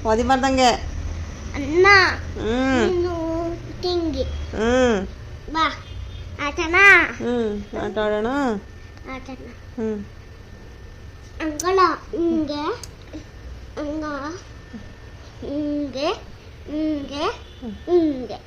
ಓದಿಬಾರ್ದಂಗೆ. ಅನ್ನ ತಿಂಗಿ ಬಾ ಆಟನ ಆಟ ಆಡೋಣ. ಆಟನ ಅಂಗಳ ಹಿಂಗೆ ಹಂಗ ಹಿಂಗೆ ಹಿಂಗೆ ಹಿಂಗೆ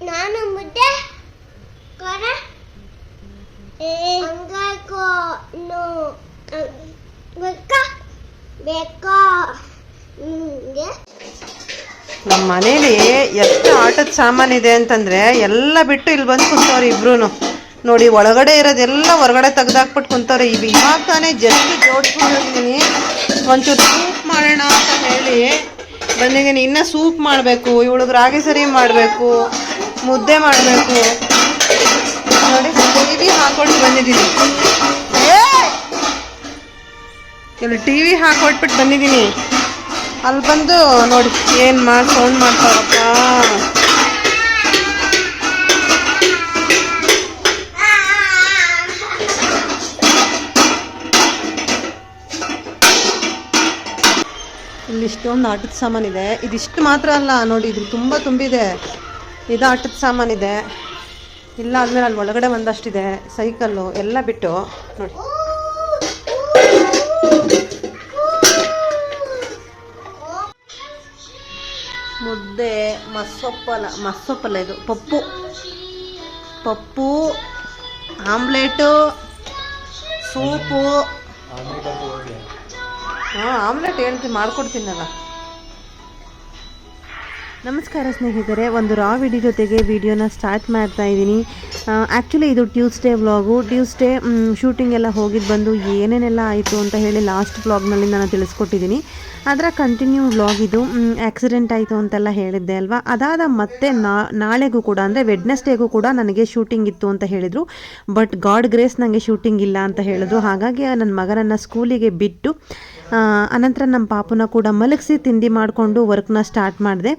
ನಾನು ಮುದ್ದೆ ಕೊರ ಹಂಗಾಕೋ ಬೇಕಾ ನಮ್ಮ ಮನೇಲಿ ಎಷ್ಟು ಆಟದ ಸಾಮಾನಿದೆ ಅಂತಂದ್ರೆ ಎಲ್ಲ ಬಿಟ್ಟು ಇಲ್ಲಿ ಬಂದು ಕುಂತವ್ರೆ ಇಬ್ರು. ನೋಡಿ ಒಳಗಡೆ ಇರೋದೆಲ್ಲ ಹೊರಗಡೆ ತೆಗ್ದಾಕ್ಬಿಟ್ಟು ಕುಂತವ್ರೆ. ಇವಾಗ ತಾನೇ ಜಸ್ಟ್ ಜೋಡಿಸ್ಕೊಂಡಿದ್ದೀನಿ. ಒಂಚೂರು ಸೂಪ್ ಮಾಡೋಣ ಅಂತ ಹೇಳಿ ಬಂದಿದ್ದೀನಿ. ಇನ್ನೂ ಸೂಪ್ ಮಾಡಬೇಕು, ಇವಳಿಗೆ ರಾಗಿ ಸರಿ ಮಾಡಬೇಕು, ಮುದ್ದೆ ಮಾಡಬೇಕು. ನೋಡಿ ಟಿವಿ ಹಾಕೊಟ್ಟು ಬಂದಿದ್ದೀನಿ. ಇಲ್ಲಿ ಟಿವಿ ಹಾಕೊಟ್ಬಿಟ್ಟು ಬಂದಿದ್ದೀನಿ. ಅಲ್ಲಿ ಬಂದು ನೋಡಿ ಏನು ಸೌಂಡ್ ಮಾಡ್ತಾರಪ್ಪ. ಇಲ್ಲಿ ಇಷ್ಟೊಂದು ಆಟದ ಸಾಮಾನಿದೆ. ಇದಿಷ್ಟು ಮಾತ್ರ ಅಲ್ಲ ನೋಡಿ, ಇದು ತುಂಬ ತುಂಬಿದೆ. ಇದು ಆಟದ ಸಾಮಾನಿದೆ. ಇಲ್ಲ ಆದ್ಮೇಲೆ ಅಲ್ಲಿ ಒಳಗಡೆ ಒಂದಷ್ಟಿದೆ. ಸೈಕಲ್ಲು ಎಲ್ಲ ಬಿಟ್ಟು ನೋಡಿ. ಮುದ್ದೆ, ಮಸ್ಸೊಪ್ಪಲ್ಲ ಇದು ಪಪ್ಪು, ಆಮ್ಲೆಟು, ಸೂಪು. ಆಮ್ಲೆಟ್ ಹೇಳ್ತೀನಿ, ಮಾಡ್ಕೊಡ್ತೀನಲ್ಲ. ನಮಸ್ಕಾರ ಸ್ನೇಹಿತರೆ, ಒಂದು ರಾ ವಿಡಿಯೋ ಜೊತೆಗೆ ವಿಡಿಯೋನ ಸ್ಟಾರ್ಟ್ ಮಾಡ್ತಾ ಇದ್ದೀನಿ. ಆ್ಯಕ್ಚುಲಿ ಇದು ಟ್ಯೂಸ್ಡೇ ವ್ಲಾಗು. ಟ್ಯೂಸ್ಡೇ ಶೂಟಿಂಗ್ ಎಲ್ಲ ಹೋಗಿದ್ದು ಬಂದು ಏನೇನೆಲ್ಲ ಆಯಿತು ಅಂತ ಹೇಳಿ ಲಾಸ್ಟ್ ವ್ಲಾಗ್ನಲ್ಲಿ ನಾನು ತಿಳಿಸ್ಕೊಟ್ಟಿದ್ದೀನಿ. ಅದರ ಕಂಟಿನ್ಯೂ ವ್ಲಾಗ್ ಇದು. ಆಕ್ಸಿಡೆಂಟ್ ಆಯಿತು ಅಂತೆಲ್ಲ ಹೇಳಿದ್ದೆ ಅಲ್ವಾ. ಅದಾದ ಮತ್ತೆ ನಾಳೆಗೂ ಕೂಡ ಅಂದರೆ ವೆಡ್ನೆಸ್ಡೇಗೂ ಕೂಡ ನನಗೆ ಶೂಟಿಂಗ್ ಇತ್ತು ಅಂತ ಹೇಳಿದರು. ಬಟ್ ಗಾಡ್ ಗ್ರೇಸ್ ನನಗೆ ಶೂಟಿಂಗ್ ಇಲ್ಲ ಅಂತ ಹೇಳಿದ್ರು. ಹಾಗಾಗಿ ನನ್ನ ಮಗನನ್ನು ಸ್ಕೂಲಿಗೆ ಬಿಟ್ಟು ಅನಂತರ ನಮ್ಮ ಪಾಪುನ ಕೂಡ ಮಲಗಿಸಿ ತಿಂಡಿ ಮಾಡಿಕೊಂಡು ವರ್ಕ್ನ ಸ್ಟಾರ್ಟ್ ಮಾಡಿದೆ.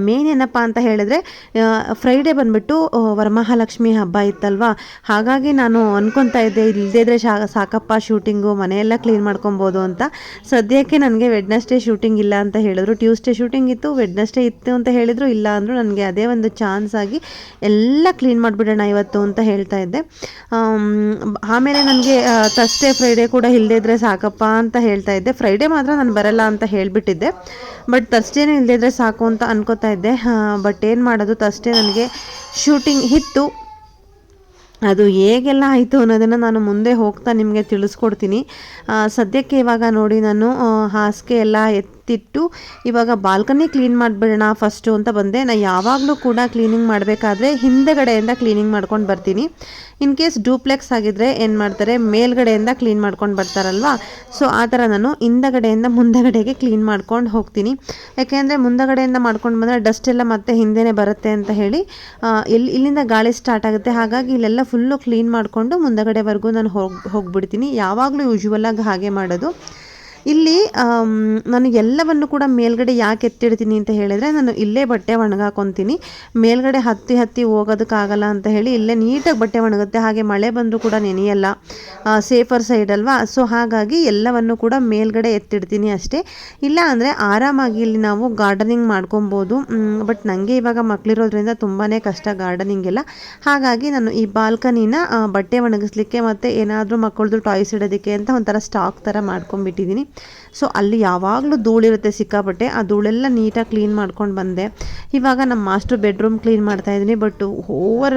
ಮೇನ್ ಏನಪ್ಪ ಅಂತ ಹೇಳಿದ್ರೆ ಫ್ರೈಡೇ ಬಂದುಬಿಟ್ಟು ವರಮಹಾಲಕ್ಷ್ಮಿ ಹಬ್ಬ ಇತ್ತಲ್ವ. ಹಾಗಾಗಿ ನಾನು ಅಂದ್ಕೊತಾ ಇದ್ದೆ ಇಲ್ಲದೇ ಇದ್ದರೆ ಸಾಕಪ್ಪ ಶೂಟಿಂಗು, ಮನೆಯೆಲ್ಲ ಕ್ಲೀನ್ ಮಾಡ್ಕೊಬೋದು ಅಂತ. ಸದ್ಯಕ್ಕೆ ನನಗೆ ವೆಡ್ನೆಸ್ಡೇ ಶೂಟಿಂಗ್ ಇಲ್ಲ ಅಂತ ಹೇಳಿದ್ರು. ಟ್ಯೂಸ್ಡೇ ಶೂಟಿಂಗ್ ಇತ್ತು, ವೆಡ್ನೆಸ್ಡೇ ಇತ್ತು ಅಂತ ಹೇಳಿದರು. ಇಲ್ಲ ಅಂದರು. ನನಗೆ ಅದೇ ಒಂದು ಚಾನ್ಸ್ ಆಗಿ ಎಲ್ಲ ಕ್ಲೀನ್ ಮಾಡಿಬಿಡೋಣ ಇವತ್ತು ಅಂತ ಹೇಳ್ತಾ ಇದ್ದೆ. ಆಮೇಲೆ ನನಗೆ ಥರ್ಸ್ಡೇ ಫ್ರೈಡೇ ಕೂಡ ಇಲ್ಲದೇ ಇದ್ದರೆ ಸಾಕಪ್ಪ ಅಂತ ಹೇಳ್ತಾ ಇದ್ದೆ. ಫ್ರೈಡೇ ಮಾತ್ರ ನಾನು ಬರಲ್ಲ ಅಂತ ಹೇಳಿಬಿಟ್ಟಿದ್ದೆ. ಬಟ್ ಥರ್ಸ್ಡೇನೇ ಇಲ್ಲದೇ ಇದ್ದರೆ ಸಾಕು ಅಂತ ಅನ್ಕೋತಾ ಇದ್ದೆ. ಬಟ್ ಏನು ಮಾಡೋದು, ಥರ್ಸ್ಡೇ ನನಗೆ ಶೂಟಿಂಗ್ ಇತ್ತು. ಅದು ಹೇಗೆಲ್ಲ ಆಯಿತು ಅನ್ನೋದನ್ನು ನಾನು ಮುಂದೆ ಹೋಗ್ತಾ ನಿಮಗೆ ತಿಳಿಸ್ಕೊಡ್ತೀನಿ. ಸದ್ಯಕ್ಕೆ ಇವಾಗ ನೋಡಿ ನಾನು ಹಾಸಿಗೆ ಎಲ್ಲ ಎತ್ತಿಟ್ಟು ಇವಾಗ ಬಾಲ್ಕನಿ ಕ್ಲೀನ್ ಮಾಡಿಬಿಡೋಣ ಫಸ್ಟು ಅಂತ ಬಂದೆ. ನಾನು ಯಾವಾಗಲೂ ಕೂಡ ಕ್ಲೀನಿಂಗ್ ಮಾಡಬೇಕಾದ್ರೆ ಹಿಂದೆಗಡೆಯಿಂದ ಕ್ಲೀನಿಂಗ್ ಮಾಡ್ಕೊಂಡು ಬರ್ತೀನಿ. ಇನ್ ಕೇಸ್ ಡೂಪ್ಲೆಕ್ಸ್ ಆಗಿದ್ದರೆ ಏನು ಮಾಡ್ತಾರೆ, ಮೇಲ್ಗಡೆಯಿಂದ ಕ್ಲೀನ್ ಮಾಡ್ಕೊಂಡು ಬರ್ತಾರಲ್ವ. ಸೊ ಆ ಥರ ನಾನು ಹಿಂದಗಡೆಯಿಂದ ಮುಂದಗಡೆಗೆ ಕ್ಲೀನ್ ಮಾಡ್ಕೊಂಡು ಹೋಗ್ತೀನಿ. ಯಾಕೆಂದರೆ ಮುಂದಗಡೆಯಿಂದ ಮಾಡ್ಕೊಂಡು ಬಂದರೆ ಡಸ್ಟ್ ಎಲ್ಲ ಮತ್ತೆ ಹಿಂದೆನೇ ಬರುತ್ತೆ ಅಂತ ಹೇಳಿ ಇಲ್ಲಿಂದ ಗಾಳಿ ಸ್ಟಾರ್ಟ್ ಆಗುತ್ತೆ. ಹಾಗಾಗಿ ಇಲ್ಲೆಲ್ಲ ಫುಲ್ಲು ಕ್ಲೀನ್ ಮಾಡಿಕೊಂಡು ಮುಂದಗಡೆವರೆಗೂ ನಾನು ಹೋಗ್ಬಿಡ್ತೀನಿ. ಯಾವಾಗಲೂ ಯೂಶ್ವಲಾಗಿ ಹಾಗೆ ಮಾಡೋದು. ಇಲ್ಲಿ ನಾನು ಎಲ್ಲವನ್ನು ಕೂಡ ಮೇಲ್ಗಡೆ ಯಾಕೆ ಎತ್ತಿಡ್ತೀನಿ ಅಂತ ಹೇಳಿದರೆ, ನಾನು ಇಲ್ಲೇ ಬಟ್ಟೆ ಒಣಗಾಕೊತೀನಿ. ಮೇಲ್ಗಡೆ ಹತ್ತಿ ಹೋಗೋದಕ್ಕಾಗಲ್ಲ ಅಂತ ಹೇಳಿ ಇಲ್ಲೇ ನೀಟಾಗಿ ಬಟ್ಟೆ ಒಣಗುತ್ತೆ. ಹಾಗೆ ಮಳೆ ಬಂದರೂ ಕೂಡ ನೆನೆಯಲ್ಲ, ಸೇಫರ್ ಸೈಡ್ ಅಲ್ವಾ. ಸೊ ಹಾಗಾಗಿ ಎಲ್ಲವನ್ನು ಕೂಡ ಮೇಲ್ಗಡೆ ಎತ್ತಿಡ್ತೀನಿ ಅಷ್ಟೇ. ಇಲ್ಲ ಅಂದರೆ ಆರಾಮಾಗಿ ಇಲ್ಲಿ ನಾವು ಗಾರ್ಡನಿಂಗ್ ಮಾಡ್ಕೊಬೋದು. ಬಟ್ ನನಗೆ ಇವಾಗ ಮಕ್ಕಳಿರೋದ್ರಿಂದ ತುಂಬಾ ಕಷ್ಟ ಗಾರ್ಡನಿಂಗ್ ಎಲ್ಲ. ಹಾಗಾಗಿ ನಾನು ಈ ಬಾಲ್ಕನಿನ ಬಟ್ಟೆ ಒಣಗಿಸ್ಲಿಕ್ಕೆ ಮತ್ತು ಏನಾದರೂ ಮಕ್ಕಳದು ಟಾಯ್ಸ್ ಇಡೋದಕ್ಕೆ ಅಂತ ಒಂಥರ ಸ್ಟಾಕ್ ಥರ ಮಾಡ್ಕೊಂಡ್ಬಿಟ್ಟಿದ್ದೀನಿ. ಸೊ ಅಲ್ಲಿ ಯಾವಾಗಲೂ ಧೂಳಿರುತ್ತೆ ಸಿಕ್ಕಾಪಟ್ಟೆ. ಆ ಧೂಳೆಲ್ಲ ನೀಟಾಗಿ ಕ್ಲೀನ್ ಮಾಡ್ಕೊಂಡು ಬಂದೆ. ಇವಾಗ ನಮ್ಮ ಮಾಸ್ಟರ್ ಬೆಡ್ರೂಮ್ ಕ್ಲೀನ್ ಮಾಡ್ತಾಯಿದ್ದೀನಿ. ಬಟ್ ಓವರ್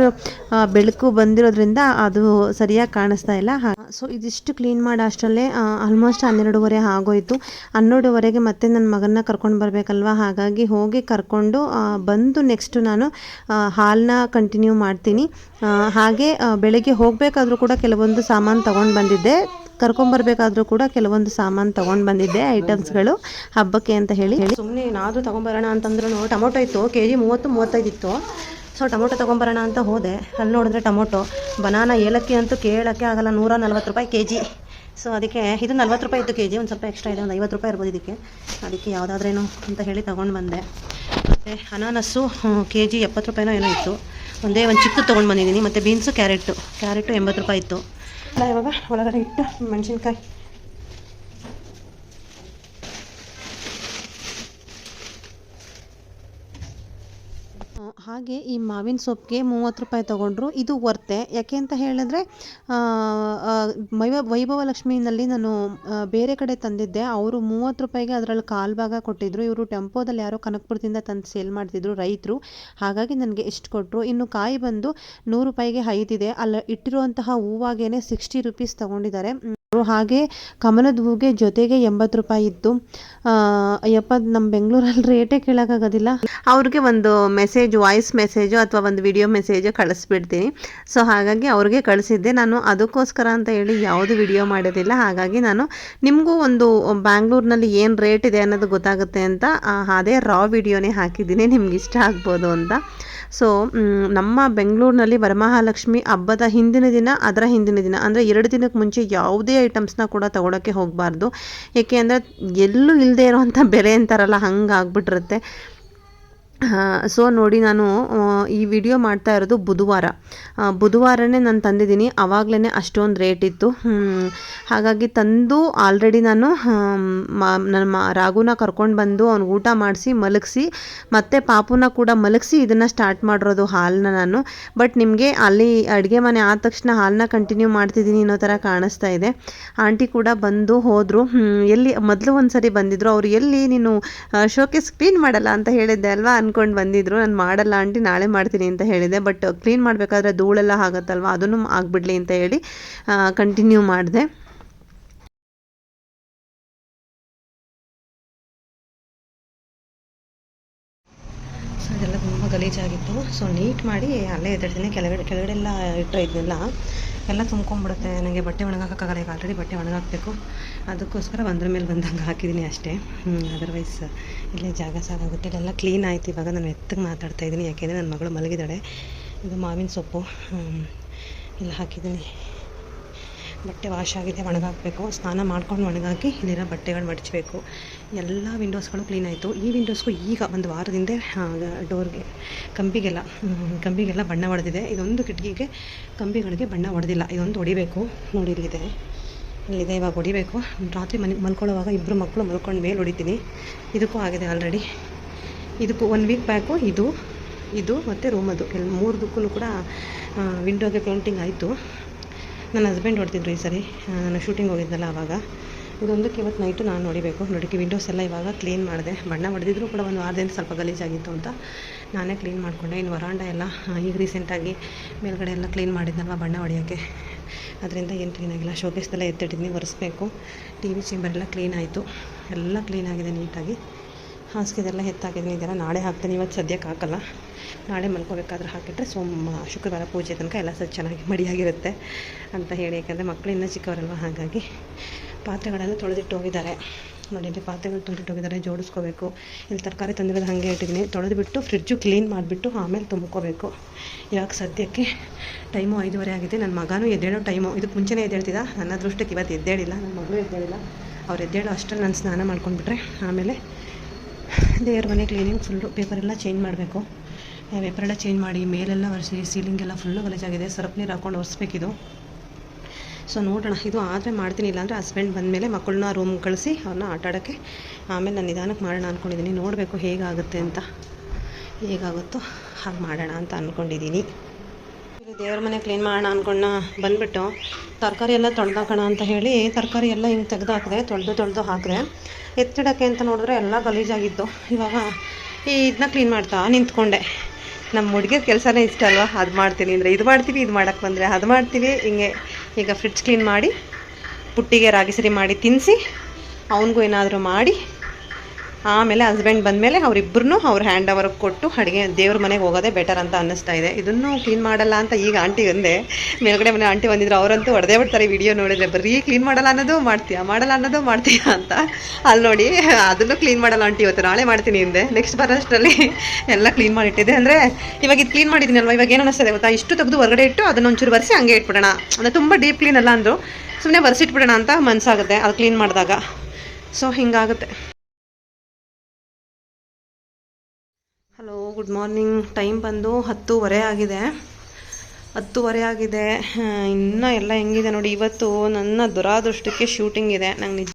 ಬೆಳಕು ಬಂದಿರೋದ್ರಿಂದ ಅದು ಸರಿಯಾಗಿ ಕಾಣಿಸ್ತಾ ಇಲ್ಲ. ಸೊ ಇದಿಷ್ಟು ಕ್ಲೀನ್ ಮಾಡೋ ಅಷ್ಟರಲ್ಲೇ ಆಲ್ಮೋಸ್ಟ್ 12:30 ಆಗೋಯಿತು. 12:30ಗೆ ಮತ್ತೆ ನನ್ನ ಮಗನ್ನ ಕರ್ಕೊಂಡು ಬರಬೇಕಲ್ವ. ಹಾಗಾಗಿ ಹೋಗಿ ಕರ್ಕೊಂಡು ಬಂದು ನೆಕ್ಸ್ಟು ನಾನು ಹಾಲನ್ನ ಕಂಟಿನ್ಯೂ ಮಾಡ್ತೀನಿ. ಹಾಗೆ ಬೆಳಗ್ಗೆ ಹೋಗಬೇಕಾದ್ರೂ ಕೂಡ ಕೆಲವೊಂದು ಸಾಮಾನು ತೊಗೊಂಡು ಬಂದಿದ್ದೆ. ಕರ್ಕೊಂಬರ್ಬೇಕಾದ್ರೂ ಕೂಡ ಕೆಲವೊಂದು ಸಾಮಾನು ತೊಗೊಂಡು ಬಂದಿದ್ದೆ, ಐಟಮ್ಸ್ಗಳು ಹಬ್ಬಕ್ಕೆ ಅಂತ ಹೇಳಿ. ಸುಮ್ಮನೆ ಏನಾದರೂ ತೊಗೊಂಬರೋಣ ಅಂತಂದ್ರೂ ಟೊಮೊಟೊ ಇತ್ತು, ಕೆಜಿ 30-35 ಇತ್ತು. ಸೊ ಟೊಮೊಟೊ ತೊಗೊಂಬರೋಣ ಅಂತ ಹೋದೆ. ಅಲ್ಲಿ ನೋಡಿದ್ರೆ ಟೊಮೊಟೊ, ಬನಾನಾ, ಏಲಕ್ಕಿ ಅಂತೂ ಕೇಳೋಕ್ಕೆ ಆಗಲ್ಲ, 140 ರೂಪಾಯಿ ಕೆಜಿ. ಸೊ ಅದಕ್ಕೆ ಇದು 40 ರೂಪಾಯಿ ಇತ್ತು ಕೆಜಿ, ಒಂದು ಸ್ವಲ್ಪ ಎಕ್ಸ್ಟ್ರಾ ಇದೆ, ಒಂದು 50 ರೂಪಾಯಿ ಇರ್ಬೋದು ಇದಕ್ಕೆ. ಅದಕ್ಕೆ ಯಾವುದಾದ್ರೇನು ಅಂತ ಹೇಳಿ ತೊಗೊಂಡು ಬಂದೆ. ಮತ್ತು ಅನಾನಸ್ಸು ಕೆಜಿ 70 ರೂಪಾಯಿನೋ ಏನೋ ಇತ್ತು, ಒಂದೇ ಒಂದು ಚಿಕ್ಕ ತೊಗೊಂಡು ಬಂದಿದ್ದೀನಿ. ಮತ್ತು ಬೀನ್ಸು ಕ್ಯಾರೆಟು 80 ರೂಪಾಯಿ ಇತ್ತು. ಇವಾಗ ಒಳಗಡೆ ಇಟ್ಟು ಮೆಣಸಿನ್ಕಾಯಿ ಹಾಗೆ ಈ ಮಾವಿನ ಸೊಪ್ಪಿಗೆ 30 ರೂಪಾಯಿ ತೊಗೊಂಡ್ರು. ಇದು ವರ್ತೆ, ಯಾಕೆ ಅಂತ ಹೇಳಿದ್ರೆ ವೈಭವ ಲಕ್ಷ್ಮಿನಲ್ಲಿ ನಾನು ಬೇರೆ ಕಡೆ ತಂದಿದ್ದೆ. ಅವರು 30 ರೂಪಾಯಿಗೆ ಅದರಲ್ಲಿ ಕಾಲು ಭಾಗ ಕೊಟ್ಟಿದ್ದರು. ಇವರು ಟೆಂಪೋದಲ್ಲಿ ಯಾರೋ ಕನಕಪುರದಿಂದ ತಂದು ಸೇಲ್ ಮಾಡ್ತಿದ್ರು ರೈತರು, ಹಾಗಾಗಿ ನನಗೆ ಎಷ್ಟು ಕೊಟ್ಟರು. ಇನ್ನು ಕಾಯಿ ಬಂದು 100 ರೂಪಾಯಿಗೆ 5 ಇದೆ. ಅಲ್ಲಿ ಇಟ್ಟಿರುವಂತಹ ಹೂವಾಗೇನೆ 60 ರುಪೀಸ್ ತೊಗೊಂಡಿದ್ದಾರೆ. ಹಾಗೆ ಕಮಲದ ಹೂಗೆ ಜೊತೆಗೆ 80 ರೂಪಾಯಿ ಇತ್ತು. ಅಯ್ಯಪ್ಪ, ನಮ್ಮ ಬೆಂಗಳೂರಲ್ಲಿ ರೇಟೇ ಕೇಳೋಕ್ಕಾಗೋದಿಲ್ಲ. ಅವ್ರಿಗೆ ಒಂದು ಮೆಸೇಜ್, ವಾಯ್ಸ್ ಮೆಸೇಜು ಅಥವಾ ಒಂದು ವಿಡಿಯೋ ಮೆಸೇಜು ಕಳಿಸ್ಬಿಡ್ತೀನಿ. ಸೊ ಹಾಗಾಗಿ ಅವ್ರಿಗೆ ಕಳಿಸಿದ್ದೆ. ನಾನು ಅದಕ್ಕೋಸ್ಕರ ಅಂತ ಹೇಳಿ ಯಾವುದು ವಿಡಿಯೋ ಮಾಡೋದಿಲ್ಲ. ಹಾಗಾಗಿ ನಾನು ನಿಮಗೂ ಒಂದು ಬ್ಯಾಂಗ್ಳೂರಿನಲ್ಲಿ ಏನು ರೇಟ್ ಇದೆ ಅನ್ನೋದು ಗೊತ್ತಾಗುತ್ತೆ ಅಂತ ಅದೇ ರಾ ವಿಡಿಯೋನೇ ಹಾಕಿದ್ದೀನಿ, ನಿಮ್ಗೆ ಇಷ್ಟ ಆಗ್ಬೋದು ಅಂತ. ಸೊ ನಮ್ಮ ಬೆಂಗಳೂರಿನಲ್ಲಿ ವರಮಹಾಲಕ್ಷ್ಮಿ ಹಬ್ಬದ ಹಿಂದಿನ ದಿನ, ಅದರ ಹಿಂದಿನ ದಿನ ಅಂದರೆ 2 ದಿನಕ್ಕೆ ಮುಂಚೆ ಯಾವುದೇ ಐಟಮ್ಸ್ನ ಕೂಡ ತೊಗೊಳಕ್ಕೆ ಹೋಗಬಾರ್ದು. ಏಕೆ ಅಂದರೆ ಎಲ್ಲೂ ಇಲ್ಲದೆ ಇರೋವಂಥ ಬೆಲೆ ಅಂತಾರಲ್ಲ, ಹಂಗೆ ಆಗ್ಬಿಟ್ಟಿರುತ್ತೆ. ಸೊ ನೋಡಿ, ನಾನು ಈ ವಿಡಿಯೋ ಮಾಡ್ತಾ ಇರೋದು ಬುಧವಾರನೇ ನಾನು ತಂದಿದ್ದೀನಿ. ಆವಾಗಲೇ ಅಷ್ಟೊಂದು ರೇಟ್ ಇತ್ತು. ಹಾಗಾಗಿ ತಂದು ಆಲ್ರೆಡಿ ನಾನು ನನ್ನ ರಾಗುನ ಕರ್ಕೊಂಡು ಬಂದು ಅವ್ನಿಗೆ ಊಟ ಮಾಡಿಸಿ ಮಲಗಿಸಿ, ಮತ್ತು ಪಾಪುನ ಕೂಡ ಮಲಗಿಸಿ ಇದನ್ನು ಸ್ಟಾರ್ಟ್ ಮಾಡಿರೋದು ಹಾಲನ್ನ ನಾನು. ಬಟ್ ನಿಮಗೆ ಅಲ್ಲಿ ಅಡುಗೆ ಮನೆ ಆದ ತಕ್ಷಣ ಹಾಲನ್ನ ಕಂಟಿನ್ಯೂ ಮಾಡ್ತಿದ್ದೀನಿ ಅನ್ನೋ ಥರ ಕಾಣಿಸ್ತಾ ಇದೆ. ಆಂಟಿ ಕೂಡ ಬಂದು ಹೋದರು. ಎಲ್ಲಿ ಮೊದಲು ಒಂದು ಸರಿ ಬಂದಿದ್ದರು ಅವರು, ಎಲ್ಲಿ ನೀನು ಶೋಕೇಸ್ ಕ್ಲೀನ್ ಮಾಡಲ್ಲ ಅಂತ ಹೇಳಿದ್ದೆ ಅಲ್ವಾ ಅಂದ್ಕೊಂಡು ಬಂದಿದ್ದರು. ನಾನು ಮಾಡಲ್ಲ ಆಂಟಿ, ನಾಳೆ ಮಾಡ್ತೀನಿ ಅಂತ ಹೇಳಿದೆ. ಬಟ್ ಕ್ಲೀನ್ ಮಾಡಬೇಕಾದ್ರೆ ಧೂಳೆಲ್ಲ ಆಗುತ್ತಲ್ವ, ಅದನ್ನು ಆಗಿಬಿಡ್ಲಿ ಅಂತ ಹೇಳಿ ಕಂಟಿನ್ಯೂ ಮಾಡಿದೆ. ಸೊ ಇದೆಲ್ಲ ತುಂಬ ಗಲೀಜಾಗಿತ್ತು. ಸೊ ನೀಟ್ ಮಾಡಿ ಅಲ್ಲೇ ಎತ್ತಿಡ್ತೀನಿ. ಕೆಳಗಡೆ ಎಲ್ಲ ಇಟ್ಟರೆ ಇದನ್ನೆಲ್ಲ ಎಲ್ಲ ತುಂಬ್ಕೊಂಡ್ಬಿಡುತ್ತೆ. ನನಗೆ ಬಟ್ಟೆ ಒಣಗಾಕೋಕ್ಕಾಗಲ್ಲ. ಈಗ ಆಲ್ರೆಡಿ ಬಟ್ಟೆ ಒಣಗಾಕಬೇಕು, ಅದಕ್ಕೋಸ್ಕರ ಒಂದ್ರ ಮೇಲೆ ಬಂದಂಗೆ ಹಾಕಿದ್ದೀನಿ ಅಷ್ಟೇ. ಅದರ್ವೈಸ್ ಇಲ್ಲೇ ಜಾಗ ಸಾಕಾಗುತ್ತೆ. ಇಲ್ಲೆಲ್ಲ ಕ್ಲೀನ್ ಆಯಿತು. ಇವಾಗ ನಾನು ಎತ್ತಿಗೆ ಮಾತಾಡ್ತಾ ಇದ್ದೀನಿ, ಯಾಕೆಂದರೆ ನನ್ನ ಮಗಳು ಮಲಗಿದ್ದಾಳೆ. ಇದು ಮಾವಿನ ಸೊಪ್ಪು ಎಲ್ಲ ಹಾಕಿದ್ದೀನಿ. ಬಟ್ಟೆ ವಾಶ್ ಆಗಿದೆ, ಒಣಗಾಕಬೇಕು. ಸ್ನಾನ ಮಾಡ್ಕೊಂಡು ಒಣಗಾಕಿ ಇಲ್ಲಿರೋ ಬಟ್ಟೆಗಳು ಮಡಚಬೇಕು. ಎಲ್ಲ ವಿಂಡೋಸ್ಗಳು ಕ್ಲೀನ್ ಆಯಿತು. ಈ ವಿಂಡೋಸ್ಗೂ ಈಗ ಒಂದು ವಾರದಿಂದ ಡೋರ್ಗೆ ಕಂಬಿಗೆಲ್ಲ ಬಣ್ಣ ಹೊಡೆದಿದೆ. ಇದೊಂದು ಕಿಟಕಿಗೆ ಕಂಬಿಗಳಿಗೆ ಬಣ್ಣ ಹೊಡೆದಿಲ್ಲ. ಇದೊಂದು ಹೊಡಿಬೇಕು. ನೋಡಿ ಇಲ್ಲಿದೆ ಇವಾಗ ಹೊಡಿಬೇಕು. ರಾತ್ರಿ ಮಲ್ಕೊಳ್ಳೋವಾಗ ಇಬ್ಬರು ಮಕ್ಕಳು ಮಲ್ಕೊಂಡು ಮೇಲೆ ಹೊಡಿತೀನಿ. ಇದಕ್ಕೂ ಆಗಿದೆ ಆಲ್ರೆಡಿ. ಇದಕ್ಕೂ 1 ವೀಕ್ ಬ್ಯಾಕು ಇದು ಮತ್ತು ರೂಮದು 3ದಕ್ಕೂ ಕೂಡ ವಿಂಡೋಗೆ ಪೇಂಟಿಂಗ್ ಆಯಿತು. ನನ್ನ ಹಸ್ಬೆಂಡ್ ಹೊಡ್ತಿದ್ರು ಈ ಸರಿ, ನಾನು ಶೂಟಿಂಗ್ ಹೋಗಿದ್ದಲ್ಲ ಆವಾಗ. ಇದೊಂದಕ್ಕೆ ಇವತ್ತು ನೈಟು ನಾನು ನೋಡಿಕೆ ವಿಂಡೋಸ್ ಎಲ್ಲ ಇವಾಗ ಕ್ಲೀನ್ ಮಾಡಿದೆ. ಬಣ್ಣ ಹೊಡೆದಿದ್ರು ಕೂಡ ಒಂದು ವಾರದಿಂದ ಸ್ವಲ್ಪ ಗಲೀಜಾಗಿತ್ತು ಅಂತ ನಾನೇ ಕ್ಲೀನ್ ಮಾಡಿಕೊಂಡೆ. ಇನ್ನು ವರಾಂಡ ಎಲ್ಲ ಈಗ ರೀಸೆಂಟಾಗಿ ಮೇಲ್ಗಡೆ ಎಲ್ಲ ಕ್ಲೀನ್ ಮಾಡಿದ್ನಲ್ವ ಬಣ್ಣ ಹೊಡೆಯೋಕ್ಕೆ, ಅದರಿಂದ ಏನು ಕ್ಲೀನ್ ಆಗಿಲ್ಲ. ಶೋಕೇಸ್ದೆಲ್ಲ ಎತ್ತಿಟ್ಟಿದ್ದೀನಿ, ಒರೆಸ್ಬೇಕು. TV ಚೇಂಬರೆಲ್ಲ ಕ್ಲೀನ್ ಆಯಿತು, ಎಲ್ಲ ಕ್ಲೀನ್ ಆಗಿದೆ ನೀಟಾಗಿ. ಹಾಸಿಗೆದೆಲ್ಲ ಎತ್ತಾಕಿದ್ದೀನಿ. ಇದೆಲ್ಲ ನಾಳೆ ಹಾಕ್ತೀನಿ, ಇವತ್ತು ಸದ್ಯಕ್ಕೆ ಹಾಕಲ್ಲ. ನಾಳೆ ಮಲ್ಕೋಬೇಕಾದ್ರೆ ಹಾಕಿಟ್ರೆ ಶುಕ್ರವಾರ ಪೂಜೆ ತನಕ ಎಲ್ಲ ಚೆನ್ನಾಗಿ ಮಡಿಯಾಗಿರುತ್ತೆ ಅಂತ ಹೇಳಿ. ಯಾಕೆಂದರೆ ಮಕ್ಕಳು ಇನ್ನೂ ಚಿಕ್ಕವರಲ್ವ, ಹಾಗಾಗಿ ಪಾತ್ರೆಗಳೆಲ್ಲ ತೊಳೆದಿಟ್ಟು ಹೋಗಿದ್ದಾರೆ. ನೋಡಿ, ಇಲ್ಲಿ ಪಾತ್ರೆಗಳು ತೊಳೆದಿಟ್ಟು ಹೋಗಿದ್ದಾರೆ, ಜೋಡಿಸ್ಕೋಬೇಕು. ಇಲ್ಲಿ ತರಕಾರಿ ತಂದಿರೋದು ಹಾಗೆ ಇಟ್ಟಿದ್ದೀನಿ. ತೊಳೆದುಬಿಟ್ಟು ಫ್ರಿಡ್ಜು ಕ್ಲೀನ್ ಮಾಡಿಬಿಟ್ಟು ಆಮೇಲೆ ತುಂಬ್ಕೋಬೇಕು. ಇವಾಗ ಸದ್ಯಕ್ಕೆ ಟೈಮು 5:30 ಆಗಿದೆ. ನನ್ನ ಮಗನೂ ಎದ್ದೇಳೋ ಟೈಮು. ಇದಕ್ಕೆ ಮುಂಚೆನೇ ಎದ್ದೇಳ್ತಿದ್ದ. ನನ್ನ ದೃಷ್ಟಿಗೆ ಇವತ್ತು ಎದ್ದೇಳಿಲ್ಲ, ನನ್ನ ಮಗಳು ಎದ್ದೇಳಿಲ್ಲ. ಅವ್ರು ಎದ್ದೇಳೋ ಅಷ್ಟರಲ್ಲಿ ನಾನು ಸ್ನಾನ ಮಾಡ್ಕೊಂಡ್ಬಿಟ್ರೆ ಆಮೇಲೆ ದೇವ್ರ ಮನೆ ಕ್ಲೀನಿಂಗ್ ಫುಲ್ಲು. ಪೇಪರೆಲ್ಲ ಚೇಂಜ್ ಮಾಡಬೇಕು. ಪೇಪರೆಲ್ಲ ಚೇಂಜ್ ಮಾಡಿ ಮೇಲೆಲ್ಲ ಒರೆಸಿ, ಸೀಲಿಂಗೆಲ್ಲ ಫುಲ್ಲು ಗಲೀಜಾಗಿದೆ. ಸರ್ಫ್ ನೀರು ಹಾಕ್ಕೊಂಡು ಒರೆಸ್ಬೇಕಿದು. ಸೊ ನೋಡೋಣ, ಇದು ಆದರೆ ಮಾಡ್ತೀನಿ. ಇಲ್ಲಾಂದರೆ ಹಸ್ಬೆಂಡ್ ಬಂದಮೇಲೆ ಮಕ್ಕಳನ್ನ ರೂಮ್ ಕಳಿಸಿ ಅವ್ರನ್ನ ಆಟ ಆಡೋಕ್ಕೆ ಆಮೇಲೆ ನಾನು ನಿಧಾನಕ್ಕೆ ಮಾಡೋಣ ಅಂದ್ಕೊಂಡಿದ್ದೀನಿ. ನೋಡಬೇಕು ಹೇಗಾಗುತ್ತೆ ಅಂತ. ಹೇಗಾಗುತ್ತೋ ಹಾಗೆ ಮಾಡೋಣ ಅಂತ ಅಂದ್ಕೊಂಡಿದ್ದೀನಿ. ದೇವ್ರ ಮನೆ ಕ್ಲೀನ್ ಮಾಡೋಣ ಅಂದ್ಕೊಂಡು ಬಂದುಬಿಟ್ಟು ತರಕಾರಿ ಎಲ್ಲ ತೊಳೆದಾಕೋಣ ಅಂತ ಹೇಳಿ ತರಕಾರಿ ಎಲ್ಲ ಹಿಂಗೆ ತೆಗೆದು ತೊಳೆದು ಹಾಕಿದೆ. ಎತ್ತಿಡೋಕ್ಕೆ ಅಂತ ನೋಡಿದ್ರೆ ಎಲ್ಲ ಗಲೀಜಾಗಿತ್ತು. ಇವಾಗ ಇದನ್ನ ಕ್ಲೀನ್ ಮಾಡ್ತಾ ನಿಂತ್ಕೊಂಡೆ. ನಮ್ಮ ಹುಡುಗಿರ ಕೆಲಸನೇ ಇಷ್ಟ ಅಲ್ವಾ, ಅದು ಮಾಡ್ತೀನಿ ಅಂದರೆ ಇದು ಮಾಡ್ತೀವಿ, ಇದು ಮಾಡೋಕ್ಕೆ ಬಂದರೆ ಅದು ಮಾಡ್ತೀವಿ. ಹಿಂಗೆ ಈಗ ಫ್ರಿಡ್ಜ್ ಕ್ಲೀನ್ ಮಾಡಿ, ಪುಟ್ಟಿಗೆ ರಾಗಿ ಸರಿ ಮಾಡಿ ತಿನ್ನಿಸಿ, ಅವನಿಗೂ ಏನಾದರೂ ಮಾಡಿ ಆಮೇಲೆ ಹಸ್ಬೆಂಡ್ ಬಂದಮೇಲೆ ಅವರಿಬ್ಬರನ್ನೂ ಅವ್ರ ಹ್ಯಾಂಡ್ ಓವರ್ ಕೊಟ್ಟು ಅಡುಗೆ ದೇವ್ರ ಮನೆಗೆ ಹೋಗೋದೇ ಬೆಟರ್ ಅಂತ ಅನ್ನಿಸ್ತಾ ಇದೆ. ಇದನ್ನು ಕ್ಲೀನ್ ಮಾಡಲ್ಲ ಅಂತ ಈಗ ಆಂಟಿ ಅಂದೆ, ಮೇಲ್ಗಡೆ ಮನೆ ಆಂಟಿ ಬಂದಿದ್ರು, ಅವರಂತೂ ಹೊಡೆದೇ ಬಿಡ್ತಾರೆ ವಿಡಿಯೋ ನೋಡಿದರೆ, ಬರೀ ಕ್ಲೀನ್ ಮಾಡಲ್ಲ ಅನ್ನೋದು ಮಾಡ್ತೀಯಾ ಅಂತ. ಅಲ್ಲಿ ನೋಡಿ ಅದನ್ನು ಕ್ಲೀನ್ ಮಾಡಲ್ಲ ಆಂಟಿ, ಇವತ್ತು ನಾಳೆ ಮಾಡ್ತೀನಿ ಹಿಂದೆ, ನೆಕ್ಸ್ಟ್ ಬರೋಷ್ಟರಲ್ಲಿ ಎಲ್ಲ ಕ್ಲೀನ್ ಮಾಡಿಟ್ಟಿದೆ. ಅಂದರೆ ಇವಾಗ ಇದು ಕ್ಲೀನ್ ಮಾಡಿದ್ದೀನಲ್ವ, ಇವಾಗ ಏನು ಅನ್ನಿಸ್ತದೆ ಗೊತ್ತಾ, ಇಷ್ಟು ತೆಗೆದು ಹೊರಗಡೆ ಇಟ್ಟು ಅದನ್ನ ಒಂಚೂರು ಬರೆಸಿ ಹಂಗೆ ಇಟ್ಬಿಡೋಣ, ಅಂದರೆ ತುಂಬ ಡೀಪ್ ಕ್ಲೀನ್ ಅಲ್ಲ ಅಂದರು, ಸುಮ್ಮನೆ ಬರೆಸಿಟ್ಬಿಡೋಣ ಅಂತ ಮನಸ್ಸಾಗುತ್ತೆ ಅದು ಕ್ಲೀನ್ ಮಾಡಿದಾಗ. ಸೊ ಹಿಂಗಾಗುತ್ತೆ. Hello, good morning. ಟೈಮ್ ಬಂದು 10:30 ಆಗಿದೆ. ಇನ್ನೂ ಎಲ್ಲ ಹೆಂಗಿದೆ ನೋಡಿ. ಇವತ್ತು ನನ್ನ ದುರಾದೃಷ್ಟಕ್ಕೆ ಶೂಟಿಂಗ್ ಇದೆ. ನಂಗೆ